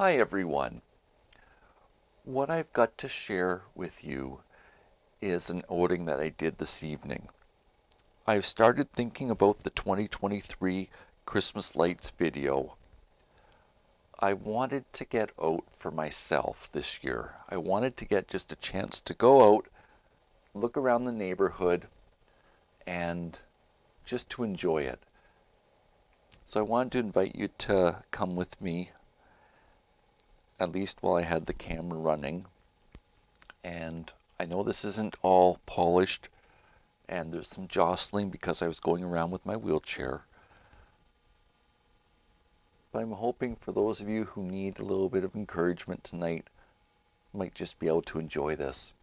Hi everyone. What I've got to share with you is an outing that I did this evening. I've started thinking about the 2023 Christmas lights video. I wanted to get out for myself this year. I wanted to get just a chance to go out, look around the neighborhood, and just to enjoy it. So I wanted to invite you to come with me, at least while I had the camera running. And I know this isn't all polished, and there's some jostling because I was going around with my wheelchair. But I'm hoping for those of you who need a little bit of encouragement tonight might just be able to enjoy this.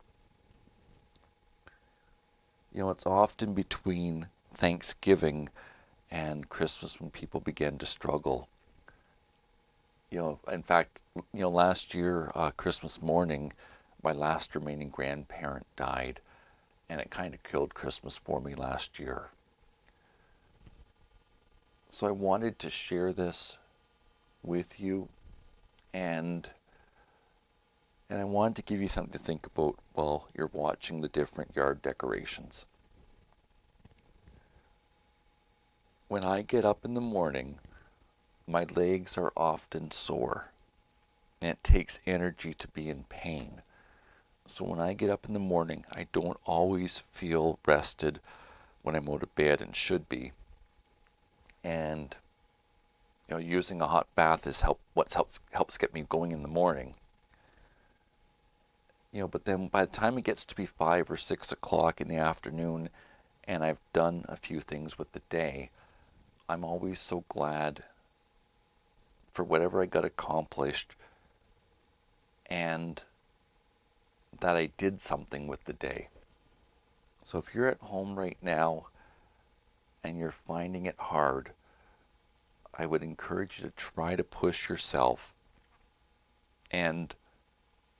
You know, it's often between Thanksgiving and Christmas when people begin to struggle. You know, in fact, last year, Christmas morning, my last remaining grandparent died, and it kind of killed Christmas for me last year. So I wanted to share this with you, and I wanted to give you something to think about while you're watching the different yard decorations. When I get up in the morning, my legs are often sore, and it takes energy to be in pain. So when I get up in the morning, I don't always feel rested when I'm out of bed and should be. And using a hot bath is what helps get me going in the morning. But then by the time it gets to be 5 or 6 o'clock in the afternoon and I've done a few things with the day, I'm always so glad for whatever I got accomplished and that I did something with the day. So if you're at home right now and you're finding it hard, I would encourage you to try to push yourself and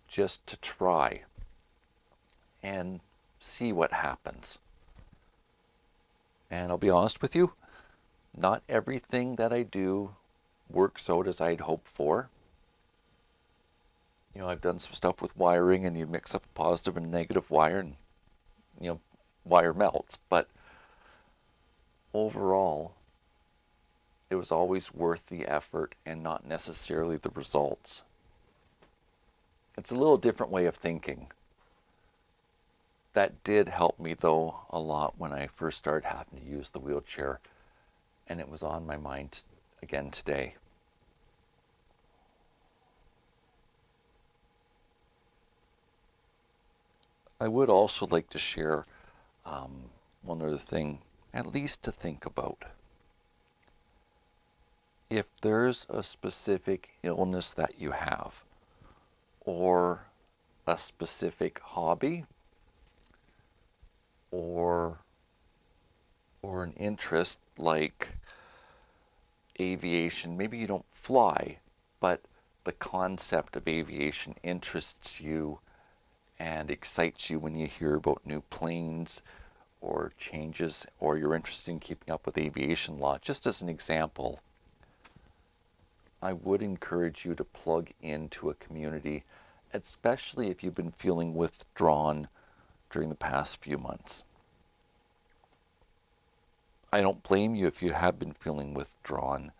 just to try and see what happens. And I'll be honest with you, not everything that I do works out as I'd hoped for. I've done some stuff with wiring, and you mix up a positive and negative wire, and wire melts. But overall, it was always worth the effort and not necessarily the results. It's a little different way of thinking. That did help me, though, a lot when I first started having to use the wheelchair, and it was on my mind again today. I would also like to share one other thing, at least to think about. If there's a specific illness that you have, or a specific hobby, or an interest like aviation, maybe you don't fly, but the concept of aviation interests you and excites you when you hear about new planes or changes, or you're interested in keeping up with aviation law. Just as an example, I would encourage you to plug into a community, especially if you've been feeling withdrawn during the past few months. I don't blame you if you have been feeling withdrawn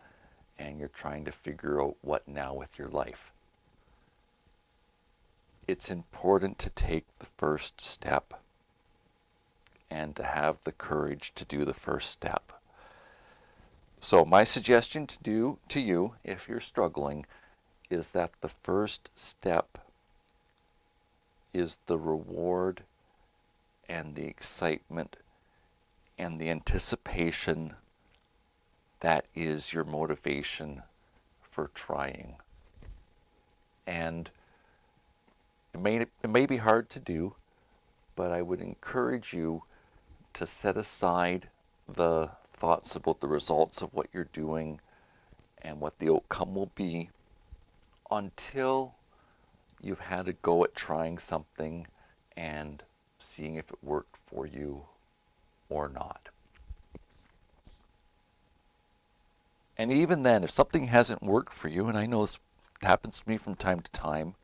and you're trying to figure out what now with your life. It's important to take the first step and to have the courage to do the first step. So my suggestion to you, if you're struggling, is that the first step is the reward and the excitement and the anticipation that is your motivation for trying. And it may be hard to do, but I would encourage you to set aside the thoughts about the results of what you're doing and what the outcome will be until you've had a go at trying something and seeing if it worked for you or not. And even then, if something hasn't worked for you, and I know happens to me from time to time,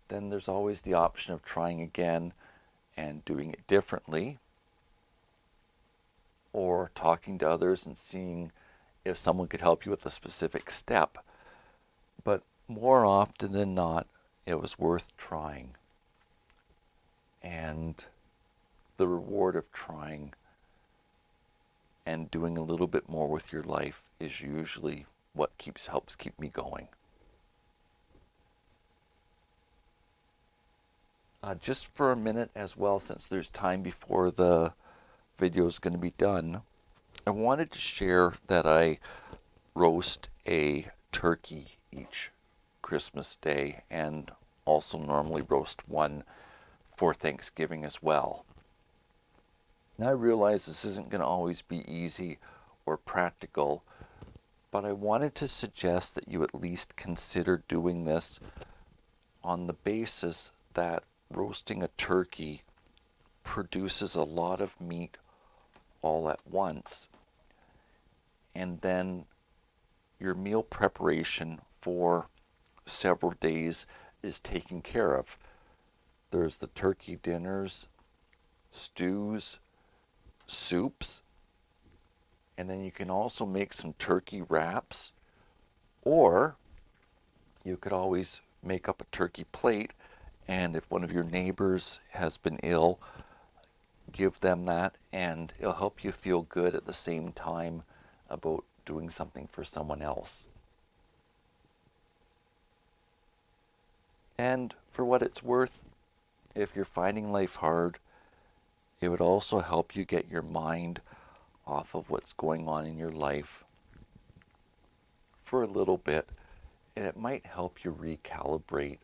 then there's always the option of trying again and doing it differently, or talking to others and seeing if someone could help you with a specific step. But more often than not, it was worth trying. And the reward of trying and doing a little bit more with your life is usually what helps keep me going. Just for a minute as well, since there's time before the video is going to be done, I wanted to share that I roast a turkey each Christmas Day, and also normally roast one for Thanksgiving as well. Now I realize this isn't going to always be easy or practical, but I wanted to suggest that you at least consider doing this on the basis that roasting a turkey produces a lot of meat all at once, and then your meal preparation for several days is taken care of. There's the turkey dinners, stews, soups, and then you can also make some turkey wraps, or you could always make up a turkey plate, and if one of your neighbors has been ill, give them that, and it'll help you feel good at the same time about doing something for someone else. And for what it's worth, if you're finding life hard, it would also help you get your mind off of what's going on in your life for a little bit, and it might help you recalibrate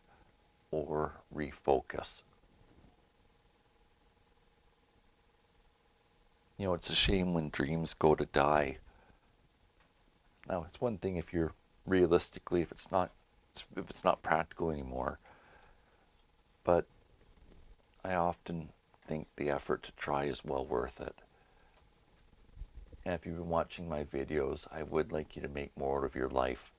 or refocus. You know, it's a shame when dreams go to die. Now, it's one thing if you're realistically, if it's not practical anymore, but I often think the effort to try is well worth it. And if you've been watching my videos, I would like you to make more of your life.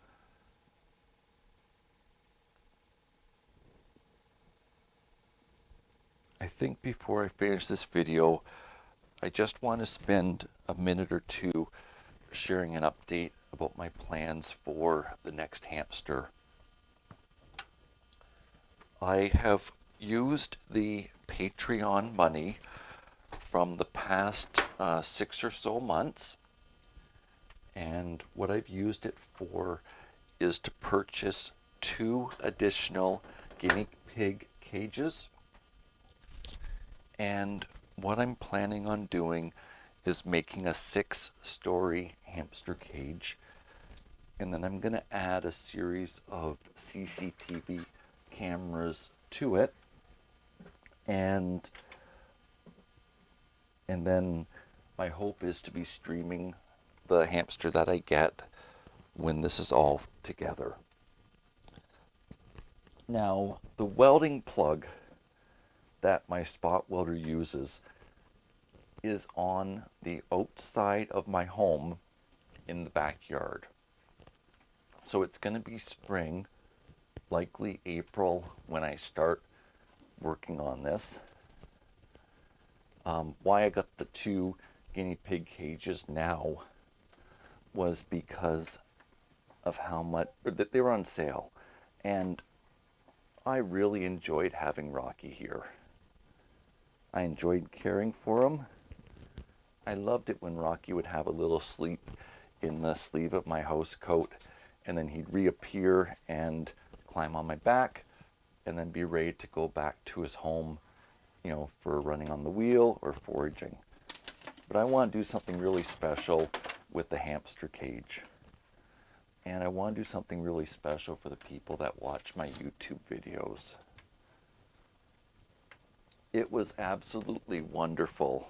I think before I finish this video, I just want to spend a minute or two sharing an update about my plans for the next hamster. I have used the Patreon money from the past 6 or so months, and what I've used it for is to purchase 2 additional guinea pig cages. And what I'm planning on doing is making a 6-story hamster cage, and then I'm going to add a series of CCTV cameras to it, and then my hope is to be streaming the hamster that I get when this is all together. Now, the welding plug that my spot welder uses is on the outside of my home in the backyard. So it's going to be spring, likely April, when I start working on this. Why I got the 2 guinea pig cages now was because of how much that they were on sale, and I really enjoyed having Rocky here. I enjoyed caring for him. I loved it when Rocky would have a little sleep in the sleeve of my house coat, and then he'd reappear and climb on my back, and then be ready to go back to his home, you know, for running on the wheel or foraging. But I want to do something really special with the hamster cage. And I want to do something really special for the people that watch my YouTube videos. It was absolutely wonderful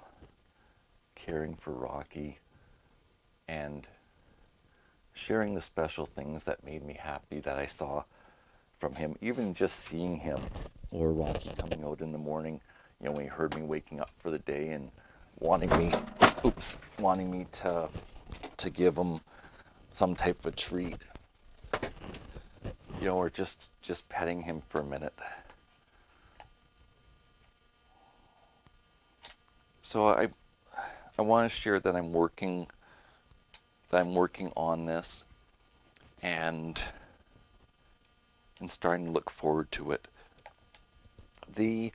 caring for Rocky and sharing the special things that made me happy that I saw from him. Even just seeing him, or Rocky coming out in the morning, you know, when he heard me waking up for the day and wanting me to give him some type of a treat. or just petting him for a minute. So I want to share that I'm working on this and starting to look forward to it. The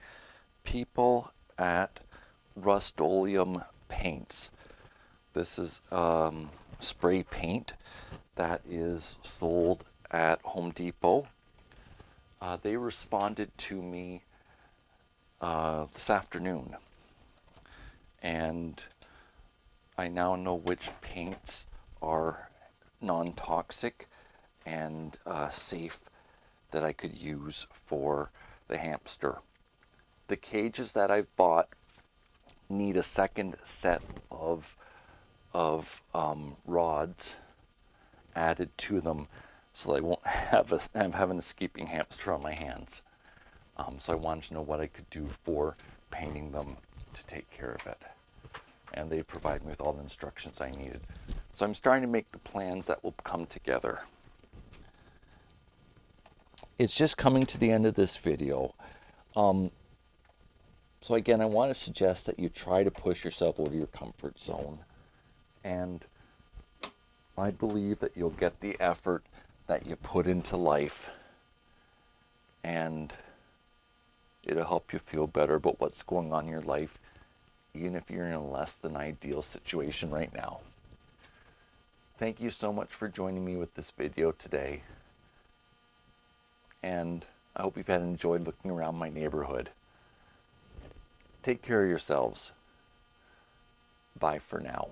people at Rust-Oleum Paints, this is spray paint that is sold at Home Depot. They responded to me this afternoon, and I now know which paints are non-toxic and safe that I could use for the hamster. The cages that I've bought need a second set of rods added to them, so I won't have an escaping hamster on my hands. So I wanted to know what I could do for painting them to take care of it, and they provided me with all the instructions I needed. So I'm starting to make the plans that will come together. It's just coming to the end of this video. So again, I want to suggest that you try to push yourself out of your comfort zone, and I believe that you'll get the effort that you put into life, and it'll help you feel better about what's going on in your life, even if you're in a less than ideal situation right now. Thank you so much for joining me with this video today, and I hope you've enjoyed looking around my neighborhood. Take care of yourselves. Bye for now.